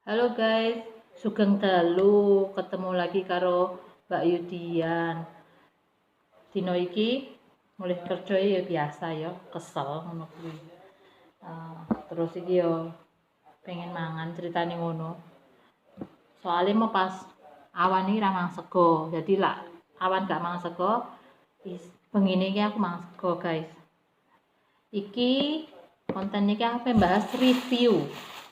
Halo guys, sugeng dalu ketemu lagi karo Mbak Yudian. Dino iki mulih kerja ya biasa ya, kesel ngono kuwi. Terus iki yo pengen mangan ceritane ngono. Soalnya mau pas awan iki ra mangan sego. Jadi lah awan gak mangan sego, pengine iki aku mangan sego, guys. Iki konten iki aku pengen bahas review.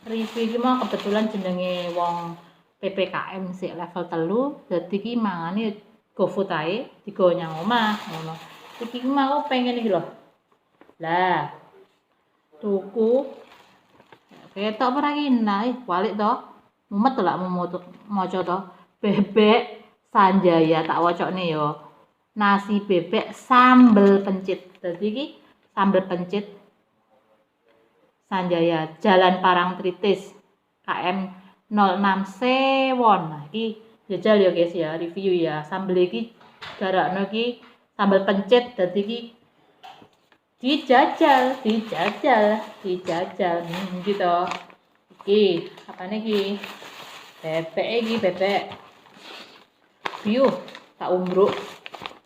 Review iki mau kebetulan jenenge wong PPKM sik level 3, dadi iki mangane GoFood ae digawa nyang omah ngono. Iki mau pengen iki lho. Lah, tuku ketok ora iki nah, balik to. Mumet to lak maca to. Bebek Sanjaya tak wacokne ya. Nasi bebek sambel pencit. Dadi iki sambel pencit Sanjaya Jalan Parangtritis KM 06 Sewon. Nah, iki jajal ya guys ya, review ya. Sambel iki garakno iki sambel pencit dadi iki dijajal. Gitu. Iki, apane iki? Bebek iki, bebek. Biuh, tak umbruk.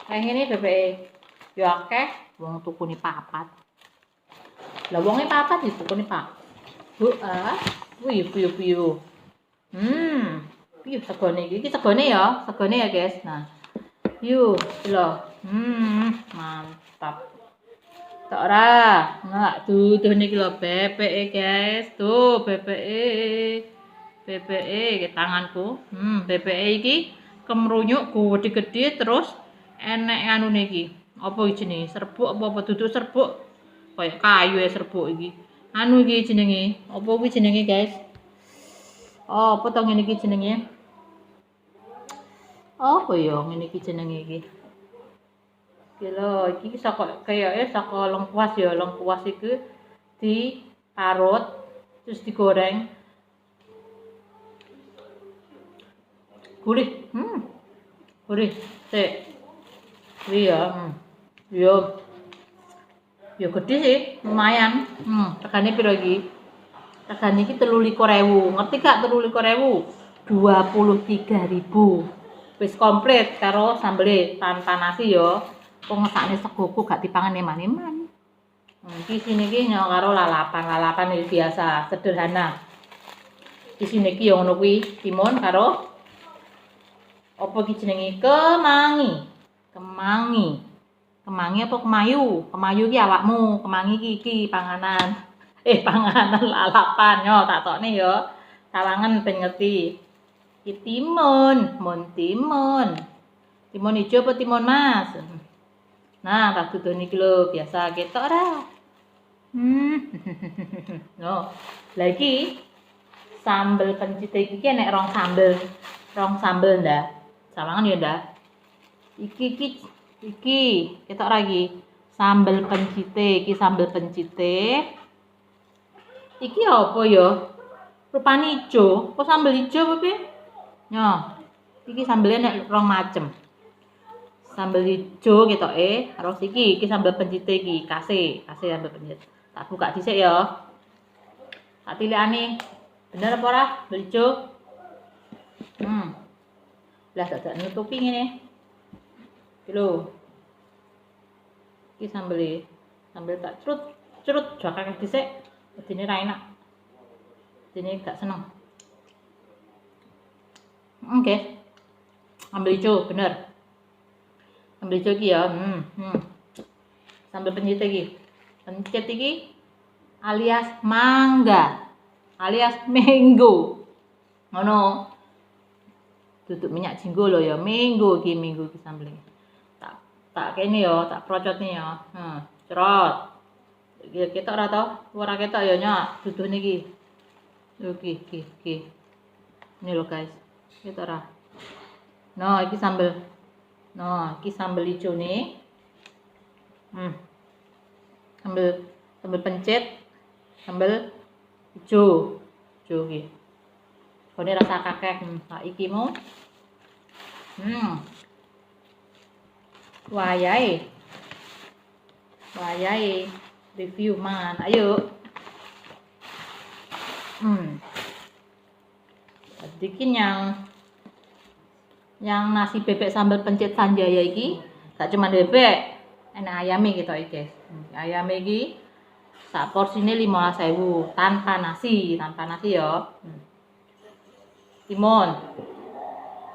Kayak ngene bebeke. Yo akeh wong tukune papat. Lah wonge papat ditukune Pak. Piyu. Piyu segone iki segone ya guys. Nah. Yuk, lho. Mantap. Tok ora. Enggak duduh niki lho bebeke guys. Tuh bebeke. Bebeke tanganku. Bebeke iki kemrunyuk gede-gede terus enek anune iki. Apa jenenge? Serbuk apa duduk serbuk? Kayak kayu ya serbuk iki. Anu iki jenenge. Apa kuwi jenenge, guys? Oh, apa to ngene iki jenenge? Apa ya ngene iki jenenge iki? Iki lho, iki saka kayake saka lengkuas ya. Lengkuas iki diparut terus digoreng. Gurih. Gurih. Sik. Iya, Yo gede sih, lumayan. Regane piro iki? Regane iki 23.000. Ngerti gak 23.000? 23.000. Wis komplit karo sambele tanpa nasi yo. Wong ngesakne segoku gak dipangan eman-eman. Iki sini iki nyo karo lalapan. Lalapan iki biasa, sederhana. Di sini iki yo ngono kuwi, timun karo apa iki jenenge? Kemangi apa kemayu? Kemayu iki awakmu, kemangi iki panganan. Panganan lalapan yo tak tokne yo. Sawangen ben ngerti. Iki timun. Timun ijo apa timun mas? Nah, tak duduh niki lho, biasa ketok ora. No. Lah iki sambel pencit iki enek rong sambel ndak. Sawangen ya ndak. Iki ketok ora iki. Sambel pencite, iki sambel pencite. Iki apa ya? Rupane ijo. Kok sambel ijo apa piye? Nyo. Iki sambelnya nek rong macem. Sambel ijo ketoke, terus iki sambel pencite iki, kasih sambel pencit. Tak buka dhisik ya. Tak tilikane. Bener apa ora? Sambel ijo. Lah dadak nutupi ngene. Iki lho. Iki sambel tak crut jakake dhisik. Dene ra enak. Dene gak seneng. Oke. Sambel ijo bener. Sambel ijo iki ya. Sambel pencit iki. Pencit iki alias mangga. Alias mango. Ngono. Duduk minyak jinggo lho ya, minggu iki sambel iki. Tak kene ya, tak procotne ya. Cerot. Iki ketok ora to? Ora ketok ya nyak, duduh niki. Iki. Ini lho guys. Ketok ora? Nah, iki sambel. Nah, iki sambel ijone. Sambel pencit, sambel ijo. Ijo iki. Kone rasa kakek. Nah, iki mau. Wayahe review mangan. Ayo. Bikin yang nasi bebek sambal pencit Sanjaya iki gak cuma bebek, enak ayamnya gitu guys. Ayam iki sak porsine 15.000 tanpa nasi ya. Timun.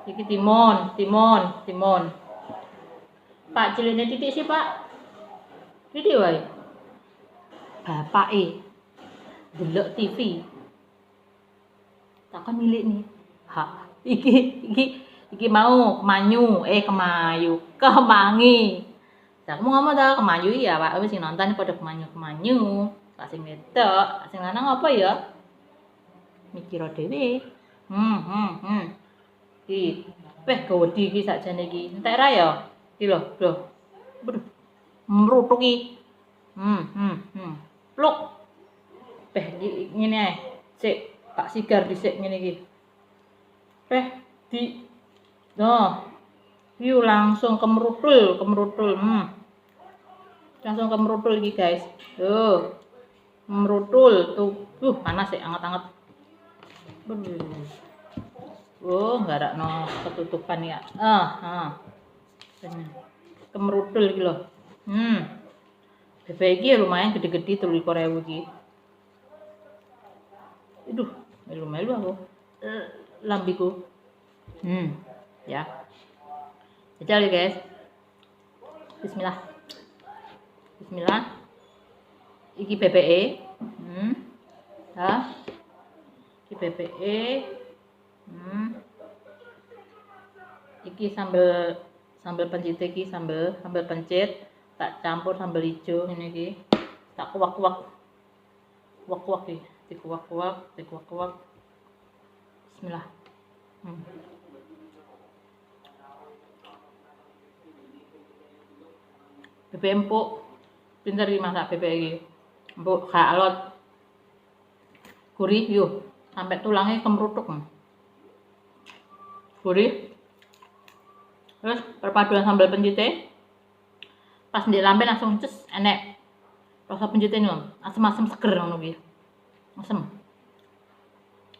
Iki timun. Pak cilikne titik sih, Pak. Titik wae. Bapake delok TV. Takon milik nih. Ha, iki mau kemangi. Aku mau ngomong dah kemayu ya, Pak. Wis sing nonton pada kemanyu. Sing wedok, sing lanang apa ya? Mikir dhewe. Iki gawedi iki sakjane iki. Entek ra ya? Iki lho. Waduh. Mrutuk iki. Pluk. Ngene ae. Sik, tak sigar dhisik ngene iki. Yuk langsung kemerutul. Langsung kemerutul iki, guys. Tuh. Merutul tuh. Panas ya, anget-anget. Nggarakno ketutupan ya. Kemerutul iki lho. Bebek iki lumayan gede-gede 23.000 iki. Aduh, melu-melu aku. Lambiku. Ya. Jajal ya, guys. Bismillah. Iki bebeke. Iki bebeke. Iki sambal pencit iki, sambal pencit tak campur sambal hijau ngene iki. Tak kuak-kuak. Iki, dikuak-kuak. Bismillah. Bebek empuk. Pinter iki masak bebek iki. Empuk gak alot. Gurih yuk, sampai tulangnya kemerutuk. Gurih. Terus perpaduan sambal pencitnya pas di lambe langsung enek rasa pencitnya nih, asem-asem seger ngono iki.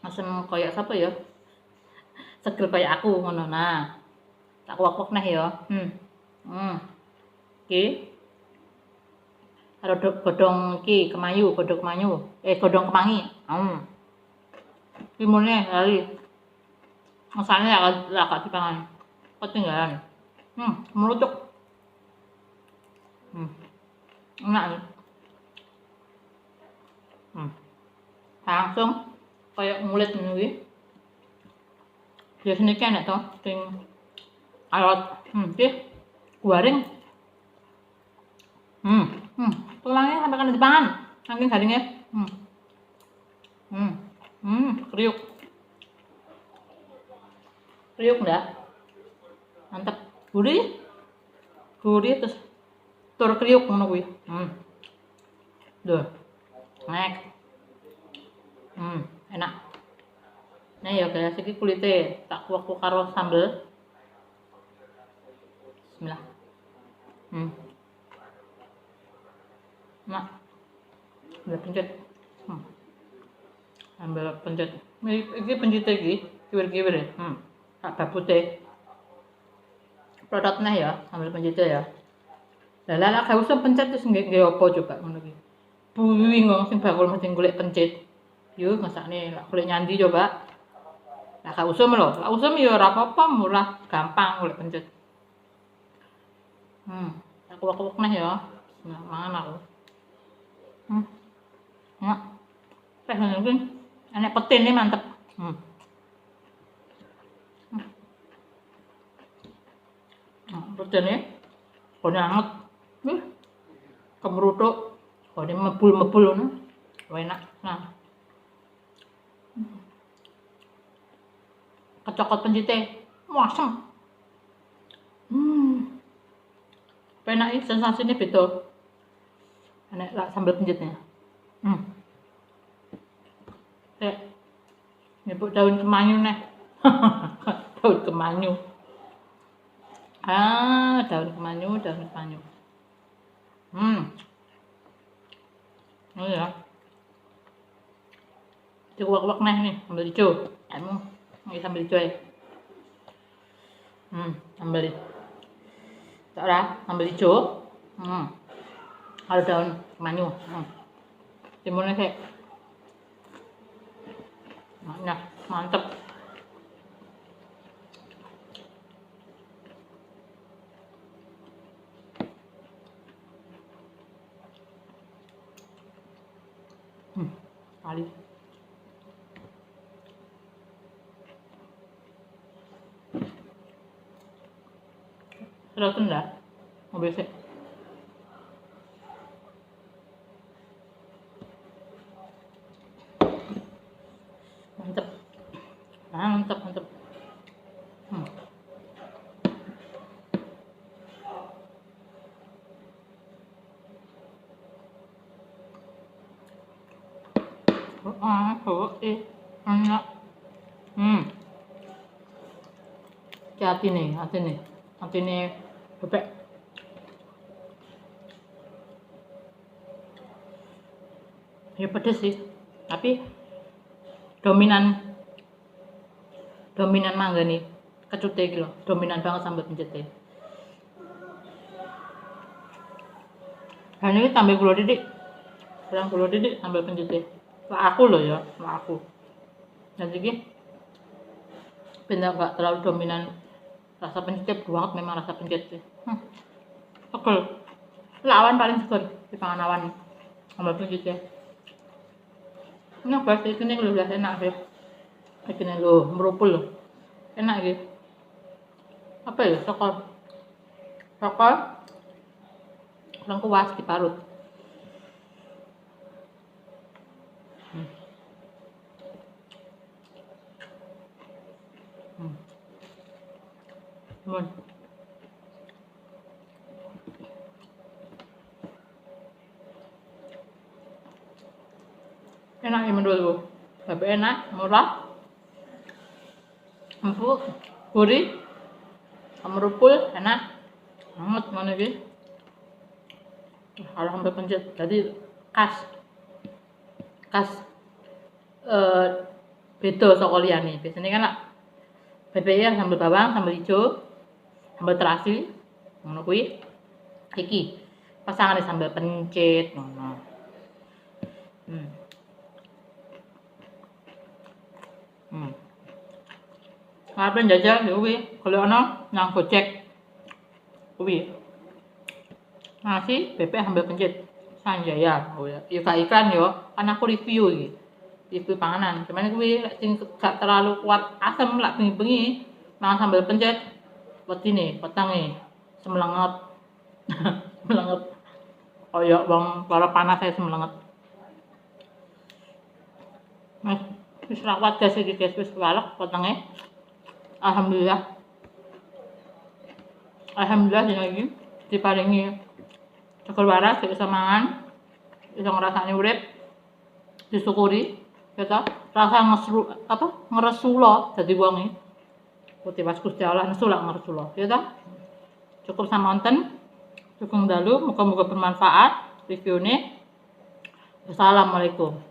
Asem kayak apa ya? Seger kayak aku ngono. Nah, tak kuak-kuak nah ya. Oke. Karo godhong iki godhong kemangi. Timunnya lali. Masalahnya agak dipangan. Ketinggalan. Melucuk. Enak nih. Langsung kayak ngulit ngene iki. Biasanya kan enak toh, sing alot. Iki goreng. Tulangnya sampai kan dipangan. Saking garingnya. Kriuk. Enggak? Mantap. Gurih terus tur kriuk ngono kuwi. Duh. Nek. Enak. Nah ya guys, iki kulite tak kuak-kuak karo sambel. Bismillah. Nah. Sambel pencet. Sambel pencet. Iki pencet iki, kiwir-kiwir ya. Tak babute. Produknya ya, sambel pencet ya. Lah gak usah pencet terus nggih apa coba ngono iki. Buwing wong sing bakul mesti golek pencet. Yo masakne lak golek nyandi coba. Lah gak usum lho, lak usum ya ora apa-apa, murah, gampang golek pencet. Aku kuak-kuak nah ya. Nah, mangan aku. Enak. Mungkin enak petin nih mantep. Petinnya kone anget. Kemerutuk. Kone mebul-mebul ngono. Enak. Nah. Kecokot pencitnya. Asem. Enak ini sensasinya beda. Enak lah sambal pencitnya. Nyebut daun kemanyu nih. Daun kemanyu. Daun kemanyu. Oh ya. Cuak-cuak nih, ambil hijau. Ini sambal hijau ya. Sambal tak ada sambal hijau. Ada daun kemangi. Timunnya kayak mantep. Kali. Sudah tunda, mau besek. Mantep. Mantep. Enak. Hati nih bebek. Ya pedes sih, tapi dominan mangga nih kecute gitu, dominan banget sambal pencetnya. Dan ini tambah gula didik, sambal pencetnya. Lah aku loh ya, aku. Dan jadi benda nggak terlalu dominan rasa pencet banget, memang rasa pencetnya. Seger. Lawan paling seger di pangan awan sambal pencetnya. Ini apa sih ini udah enak sih. Ini lo merupul loh. Enak gitu. Apa ya? Sokol lengkuas diparut. Enak ya menurutku, tapi enak, murah, empuk, gurih, merupul, enak banget mana gitu. Kalau sambal pencet jadi khas beda saka liyane. Biasanya kan bebeknya sambal bawang, sambal hijau, sambal terasi, ngono kuwi. Iki pasangane sambal pencet ngono. Ngapain jajal ya kuwi, kalau ana nang Gojek kuwi. Nasi bebek sambal pencet Sanjaya. Oh ya, iklan yo, kan aku review iki. Review panganan. Cuman kuwi sing gak terlalu kuat asam lak bengi-bengi mangan sambal pencet wedine, wetenge semelenget. Semelenget. Kaya wong lara panas ae semelenget. Wis rawat guys iki guys, wis walek wetenge. Alhamdulillah dina iki diparingi cekel waras bisa mangan, bisa ngrasani urip, disyukuri kita rasa ngresula dadi wong iki. Kutiwas Gusti Allah nesu lak ngresula, ya ta? Cukup samonten, sugeng dalu, muga-muga bermanfaat reviewne. Wassalamualaikum.